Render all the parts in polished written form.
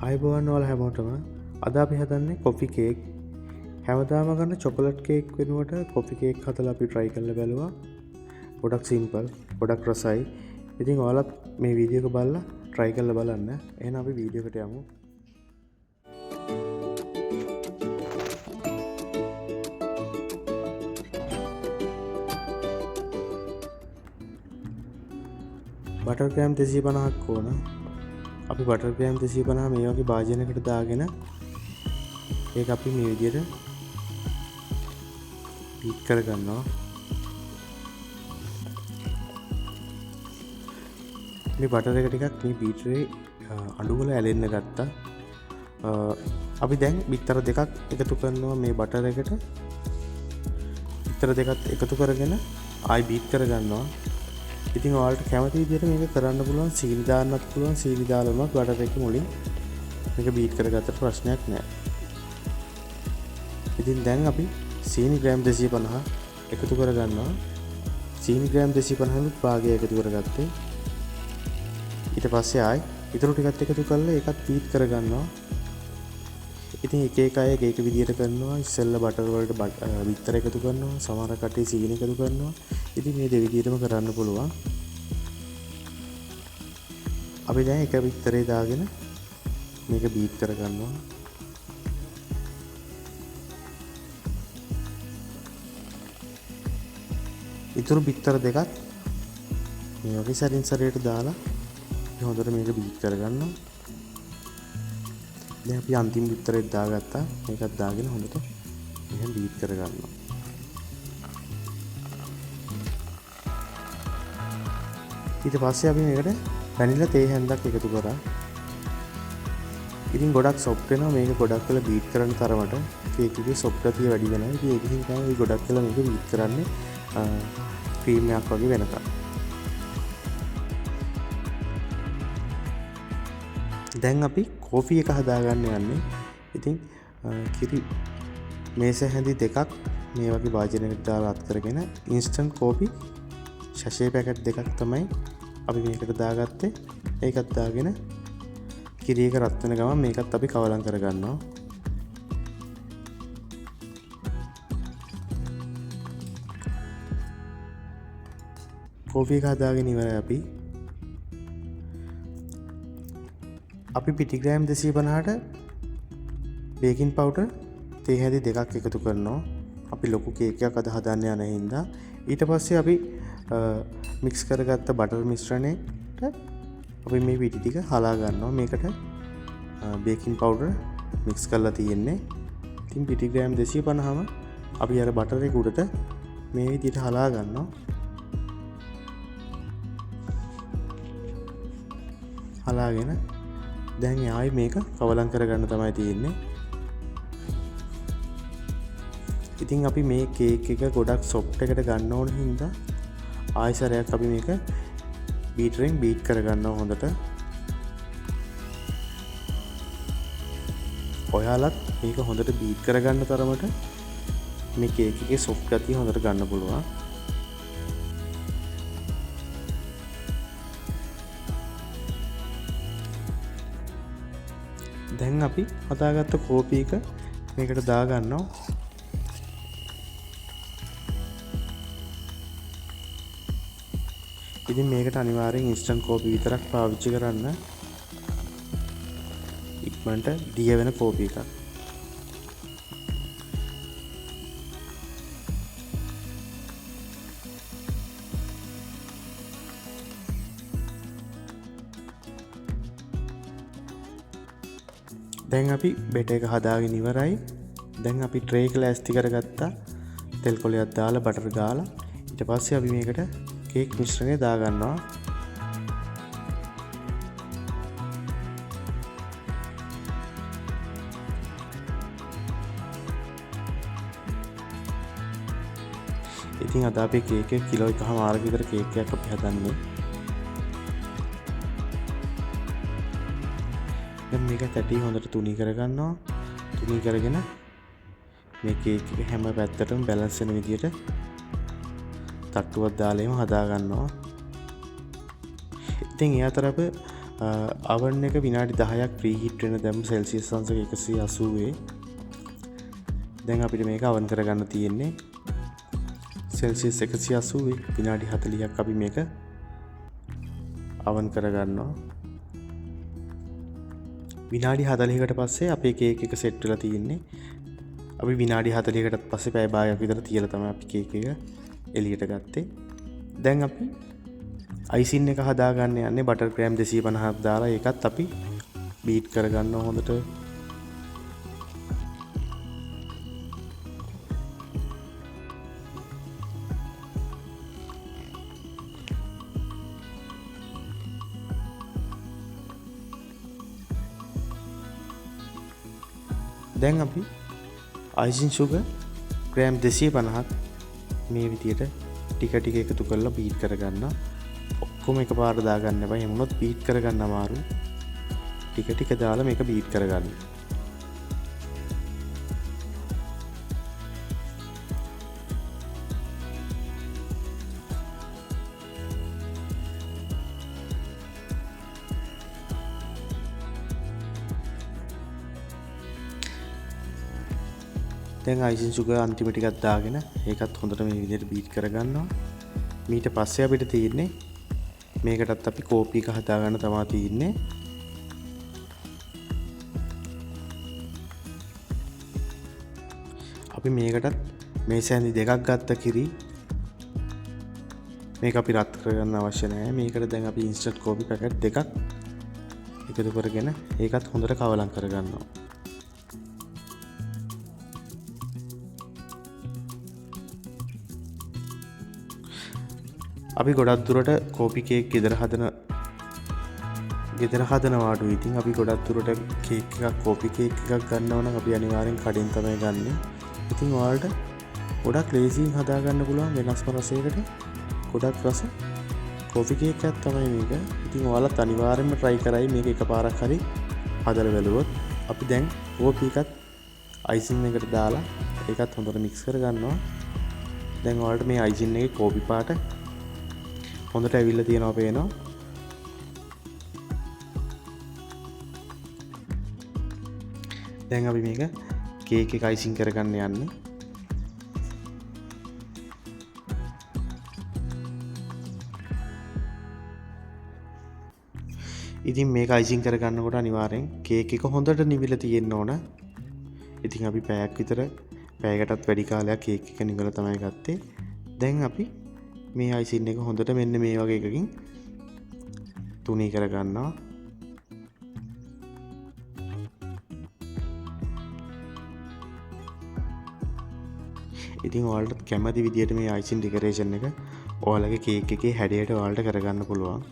අයිබෝවන් වල හැමෝටම අද අපි හදන්නේ කොෆි කේක්. හැමදාම ගන්න චොකලට් කේක් වෙනුවට කොෆි කේක් හදලා අපි try කරලා බැලුවා. ගොඩක් සිම්පල්, ගොඩක් රසයි. ඉතින් ඔයාලත් මේ වීඩියෝ එක බලලා try කරලා බලන්න. එහෙනම් අපි වීඩියෝ එකට යමු. බටර් ග්‍රෑම් 250ක් ඕන. අපි බටර් ග්‍රෑම් 250 මේ වගේ භාජනයකට දාගෙන ඒක අපි මේ විදිහට බීට් කරගන්නවා. මේ බටර් එක ටිකක් මේ බීටරේ අඩු වල ඇලෙන්න ගත්තා. අපි දැන් බිත්තර දෙකක් එකතු කරනවා මේ බටර් එකට. බිත්තර දෙකත් එකතු කරගෙන ආයි බීට් කරගන්නවා. ඉතින් ඔයාලට කැමති විදිහට මේක කරන්න පුළුවන්. සීනි දාන්නත් පුළුවන්. සීනි දාලා උනත් බටර් එක මුලින් මේක බීට් කරගත්තට ප්‍රශ්නයක් නැහැ. ඉතින් දැන් අපි සීනි ග්‍රෑම් 250 එකතු කරගන්නවා. සීනි ග්‍රෑම් 250 නුත් භාගය එකතු කරගත්තේ. ඊට පස්සේ ආයි ඊටු ටිකත් එකතු කරලා ඒකත් බීට් කරගන්නවා. ඉතින් එක එක අය එක එක විදිහට කරනවා. ඉස්සෙල්ලා බටර් වලට බිත්තර එකතු කරනවා. සමහර කට්ටිය සීනි එකතු කරනවා. ඉතින් මේ දෙවිදිහටම කරන්න පුළුවන්. අපි දැන් එක බිත්තරේ දාගෙන මේක බීට් කරගන්නවා. ඊටු බිත්තර දෙකත් මේ වගේ සරින් සරයට දාලා හොඳට මේක බීට් කරගන්නවා. දැන් අපි අන්තිම බිත්තරේ දාගත්තා. මේකත් දාගෙන හොඳට මෙහෙම බීට් කරගන්නවා. ඊට පස්සේ අපි මේකට වැනිලා තේ හැන්දක් එකතු කරා. ඉතින් ගොඩක් සොෆ්ට් වෙනවා. මේක ගොඩක් වෙලා බීට් කරන තරමට කේක් එකේ සොෆ්ට් ගතිය වැඩි වෙනවා. ඉතින් ඒක නිසා තමයි ගොඩක් වෙලා මේක බීට් කරන්නේ ක්‍රීම් එකක් වගේ වෙනකම්. දැන් අපි කෝෆි එක හදාගන්න යන්නේ. ඉතින් කිරි මේස හැඳි දෙකක් මේ වගේ වාජනයකට දාලා අත් කරගෙන ඉන්ස්ටන්ට් කෝපි ෂෂේ පැකට් දෙකක් තමයි අපි මේකට දාගත්තේ. ඒකත් දාගෙන කිරි එක රත් වෙන ගමන් මේකත් අපි කවලම් කරගන්නවා. කෝෆි එක හදාගෙන ඉවරයි. අපි පිටි ග්‍රෑම් 250ට බේකින් පවුඩර් තේ හැඳි දෙකක් එකතු කරනවා. අපි ලොකු කේක් එකක් අද හදන්න යන හින්දා. ඊට පස්සේ අපි මික්ස් කරගත්ත බටර් මිශ්‍රණයට අපි මේ පිටි ටික හලා ගන්නවා. මේකට බේකින් පවුඩර් මික්ස් කරලා තියෙන්නේ. ඉතින් පිටි ග්‍රෑම් 250ම අපි අර බටර් එක උඩට මේ විදිහට හලා ගන්නවා. හලාගෙන දැන් ආයි මේක කවලම් කරගන්න තමයි තියෙන්නේ. ඉතින් අපි මේ කේක් එක ගොඩක් සොෆ්ට් එකට ගන්න ඕන හින්දා ආයෙසරයක් අපි මේක බීටරෙන් බීට් කරගන්නවා හොඳට. ඔයාලත් මේක හොඳට බීට් කරගන්න තරමට මේ කේක් එකේ සොෆ්ට් ගතිය හොඳට ගන්න පුළුවන්. දැන් අපි හදාගත්ත කෝපි එක මේකට දාගන්නවා. ඉතින් මේකට අනිවාර්යෙන් ඉන්ස්ටන්ට් කෝපි විතරක් පාවිච්චි කරන්න. ඉක්මනට දිය වෙන කෝපි එකක්. දැන් අපි බෙට එක හදාගෙන ඉවරයි. දැන් අපි ට්‍රේ එක ලෑස්ති කරගත්තා. තෙල් කොලයක් දාලා බටර් ගාලා ඊට පස්සේ අපි මේකට කේක් මිශ්‍රණය දාගන්නවා. ඉතින් අද අපි කේක් එක කිලෝ 1.5 විතර කේක් එකක් අපි හදන්නේ. දැන් මේක තැටි හොඳට තුනී කරගන්නවා. තුනී කරගෙන මේ කේක් එක හැම පැත්තටම බැලන්ස් වෙන විදියට තට්ටුවක් දාලා එහෙම හදා ගන්නවා. ඉතින් ඒ අතර අප oven එක විනාඩි 10ක් ප්‍රීහීට් වෙන දැම්ම සෙල්සියස් අංශක 180. දැන් අපිට මේක oven කරගන්න තියෙන්නේ සෙල්සියස් 180 විනාඩි 40ක් අපි මේක oven කරගන්නවා. විනාඩි 40කට පස්සේ අපේ කේක් එක සෙට් වෙලා තියෙන්නේ. අපි විනාඩි 40කටත් පස්සේ පැය භාගයක් විතර තියලා තමයි අපි කේක් එක එළියට ගත්තේ. දැන් අපි අයිසින් එක හදාගන්න යන්නේ බටර් ක්‍රෑම් 250ක් දාලා ඒකත් අපි බීට් කරගන්න හොඳට. දැන් අපි අයිසින් සුගර් ග්‍රෑම් 250ක් මේ විදියට ටික ටික එකතු කරලා බීට් කරගන්න. ඔක්කොම එකපාර දාගන්න එපා. එහෙම වුණොත් බීට් කරගන්න අමාරුයි. ටික ටික දාලා මේක බීට් කරගන්න. දැන් අයිසින් සුගර් අන්තිම ටිකක් දාගෙන ඒකත් හොඳට මේ විදිහට බීට් කරගන්නවා. ඊට පස්සේ අපිට තියෙන්නේ මේකටත් අපි කෝපි එක හදාගන්න තමයි තියෙන්නේ. අපි මේකටත් මේ සෑඳි දෙකක් ගත්ත කිරි මේක අපි රත් කරගන්න අවශ්‍ය නැහැ. මේකට දැන් අපි ඉන්ස්ටන්ට් කෝපි පැකට් දෙකක් එකතු කරගෙන ඒකත් හොඳට කවලම් කරගන්නවා. අපි ගොඩක් දුරට කෝපි කේක් ගෙදර හදනවා අඩු. ඉතින් අපි ගොඩක් දුරට කේක් එකක් කෝපි කේක් එකක් ගන්නව නම් අපි අනිවාර්යෙන් කඩෙන් තමයි ගන්නෙ. ඉතින් ඔයාලට ගොඩක් ලේසියෙන් හදාගන්න පුළුවන් වෙනස්ම රසයකට ගොඩක් රස කෝපි කේක් එකක් තමයි මේක. ඉතින් ඔයාලත් අනිවාර්යෙන්ම try කරයි මේක එකපාරක් හරි හදලා බලුවොත්. අපි දැන් කෝපි එකත් අයිසින් එකට දාලා ඒකත් හොඳට mix කරගන්නවා. දැන් ඔයාලට මේ අයිසින් එකේ කෝපි පාට හොඳට ඇවිල්ලා තියෙනවා පේනවා. දැන් අපි මේක කේක් එක අයිසින් කරගන්න යන්නේ. ඉතින් මේක අයිසින් කරගන්නකොට අනිවාර්යෙන් කේක් එක හොඳට නිවිලා තියෙන්න ඕන. ඉතින් අපි පැයකටත් වැඩි කාලයක් කේක් එක නිවලා තමයි ගත්තේ. දැන් අපි මේ අයිසින් එක හොඳට මෙන්න මේ වගේ එකකින් තුනී කරගන්නවා. ඉතින් ඔයාලට කැමති විදියට මේ අයිසින් ඩෙකරේෂන් එක ඔයාලගේ කේක් එකේ හැඩයට ඔයාලට කරගන්න පුළුවන්.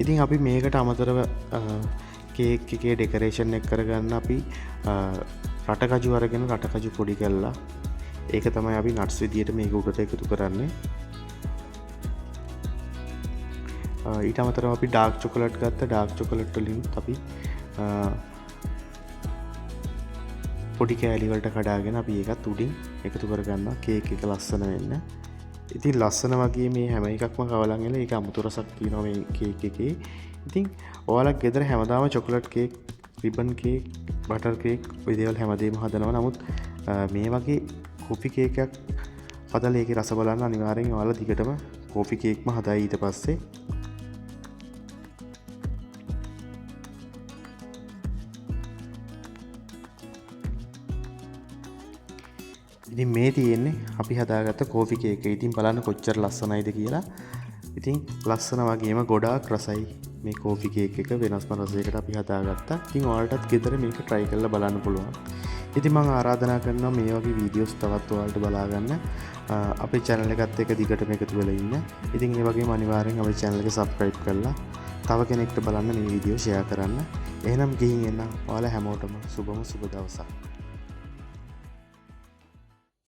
ඉතින් අපි මේකට අමතරව කේක් එකේ ඩෙකරේෂන් එක කරගන්න අපි රටකජු අරගෙන රටකජු පොඩි කරලා ඒක තමයි අපි නට්ස් විදියට මේක උඩට එකතු කරන්නේ. ඊට අමතරව අපි ඩාර්ක් චොකලට් ගත්ත. ඩාර්ක් චොකලට් වලින් අපි පොඩි කෑලි වලට කඩාගෙන අපි ඒකත් උඩින් එකතු කරගන්නවා කේක් එක ලස්සන වෙන්න. ඉතින් ලස්සන වගේ මේ හැම එකක්ම කවලන් එලා ඒක අමුතු රසක් තියෙනවා මේ කේක් එකේ. ඉතින් ඔයාලා ගෙදර හැමදාම chocolate cake, ribbon cake, butter cake ඔය දේවල් හැමදේම හදනවා. නමුත් මේ වගේ කෝපි කේක් එකක් හදලා ඒකේ රස බලන්න අනිවාර්යෙන් ඔයාලා දිගටම කෝපි කේක්ම හදයි ඊට පස්සේ. ඉතින් මේ තියෙන්නේ අපි හදාගත්ත කෝපි කේක් එක. ඉතින් බලන්න කොච්චර ලස්සනයිද කියලා. ඉතින් ලස්සන වගේම ගොඩාක් රසයි මේ කෝපි කේක් එක. වෙනස්ම රසයකට අපි හදාගත්තා. ඉතින් ඔයාලටත් ගෙදර මේක try කරලා බලන්න පුළුවන්. ඉතින් මම ආරාධනා කරනවා මේ වගේ වීඩියෝස් තවත් ඔයාලට බලා ගන්න. අපේ channel එකත් එක්ක දිගටම එකතු වෙලා ඉන්න. ඉතින් ඒ වගේම අනිවාර්යෙන් අපේ channel එක subscribe කරලා තව කෙනෙක්ට බලන්න මේ වීඩියෝ share කරන්න. එහෙනම් ගිහින් එන්න. ඔයාලා හැමෝටම සුබම සුබ දවසක්.